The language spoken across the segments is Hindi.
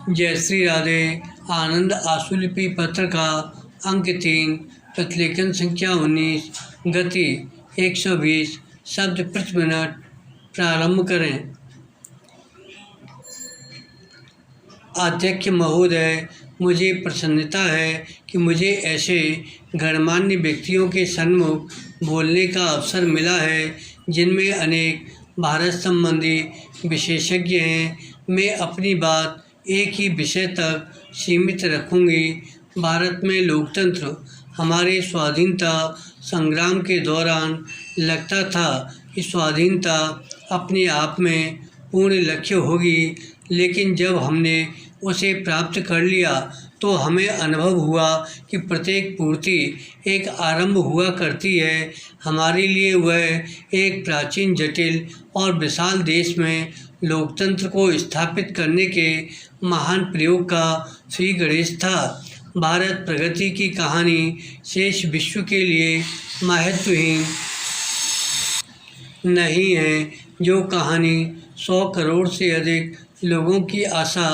जय श्री राधे। आनंद आशुलिपि पत्र का अंक 3, प्रतिलेखन संख्या 19, गति 120 शब्द प्रति मिनट। प्रारंभ करें। अध्यक्ष महोदय, मुझे प्रसन्नता है कि मुझे ऐसे गणमान्य व्यक्तियों के सन्मुख बोलने का अवसर मिला है जिनमें अनेक भारत संबंधी विशेषज्ञ हैं। मैं अपनी बात एक ही विषय तक सीमित रखूंगी। भारत में लोकतंत्र हमारे स्वाधीनता संग्राम के दौरान लगता था कि स्वाधीनता अपने आप में पूर्ण लक्ष्य होगी, लेकिन जब हमने उसे प्राप्त कर लिया तो हमें अनुभव हुआ कि प्रत्येक पूर्ति एक आरंभ हुआ करती है। हमारे लिए वह एक प्राचीन, जटिल और विशाल देश में लोकतंत्र को स्थापित करने के महान प्रयोग का श्री गणेश था। भारत प्रगति की कहानी शेष विश्व के लिए महत्वहीन नहीं है। जो कहानी 100 करोड़ से अधिक लोगों की आशा,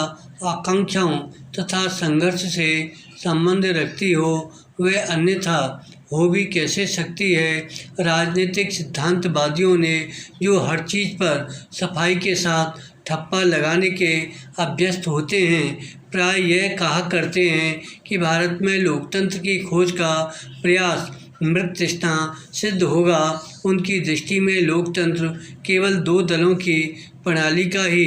आकांक्षाओं तथा संघर्ष से संबंध रखती हो, वह अन्यथा हो भी कैसे सकती है। राजनीतिक सिद्धांतवादियों ने जो हर चीज़ पर सफाई के साथ ठप्पा लगाने के अभ्यस्त होते हैं, प्राय यह कहा करते हैं कि भारत में लोकतंत्र की खोज का प्रयास मृत तृष्णा सिद्ध होगा। उनकी दृष्टि में लोकतंत्र केवल 2 दलों की प्रणाली का ही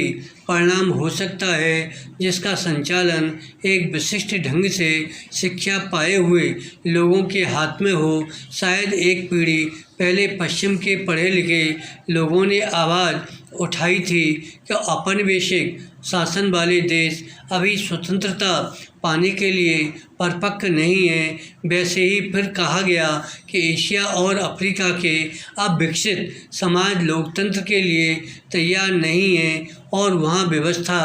परिणाम हो सकता है, जिसका संचालन एक विशिष्ट ढंग से शिक्षा पाए हुए लोगों के हाथ में हो। शायद एक पीढ़ी पहले पश्चिम के पढ़े लिखे लोगों ने आवाज़ उठाई थी कि औपनिवेशिक शासन वाले देश अभी स्वतंत्रता पाने के लिए परिपक्व नहीं है। वैसे ही फिर कहा गया कि एशिया और अफ्रीका के अब विकसित समाज लोकतंत्र के लिए तैयार नहीं है और वहाँ व्यवस्था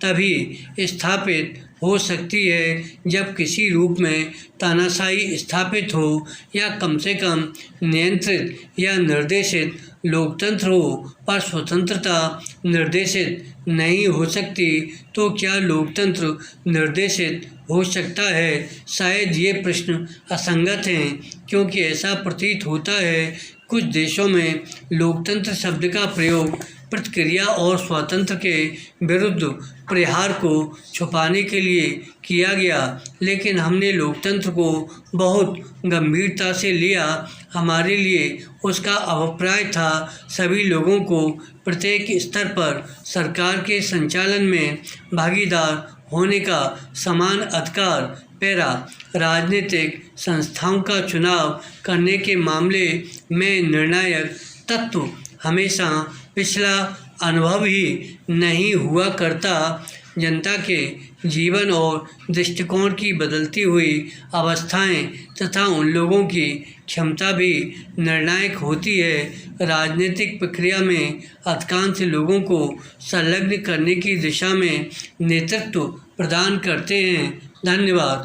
तभी स्थापित हो सकती है जब किसी रूप में तानाशाही स्थापित हो, या कम से कम नियंत्रित या निर्देशित लोकतंत्र हो। पर स्वतंत्रता निर्देशित नहीं हो सकती, तो क्या लोकतंत्र निर्देशित हो सकता है? शायद ये प्रश्न असंगत हैं, क्योंकि ऐसा प्रतीत होता है कुछ देशों में लोकतंत्र शब्द का प्रयोग प्रतिक्रिया और स्वातंत्र्य के विरुद्ध प्रहार को छुपाने के लिए किया गया, लेकिन हमने लोकतंत्र को बहुत गंभीरता से लिया। हमारे लिए उसका अभिप्राय था सभी लोगों को प्रत्येक स्तर पर सरकार के संचालन में भागीदार होने का समान अधिकार। पैरा राजनीतिक संस्थाओं का चुनाव करने के मामले में निर्णायक तत्व हमेशा पिछला अनुभव ही नहीं हुआ करता। जनता के जीवन और दृष्टिकोण की बदलती हुई अवस्थाएं तथा उन लोगों की क्षमता भी निर्णायक होती है। राजनीतिक प्रक्रिया में अधिकांश लोगों को संलग्न करने की दिशा में नेतृत्व प्रदान करते हैं। धन्यवाद।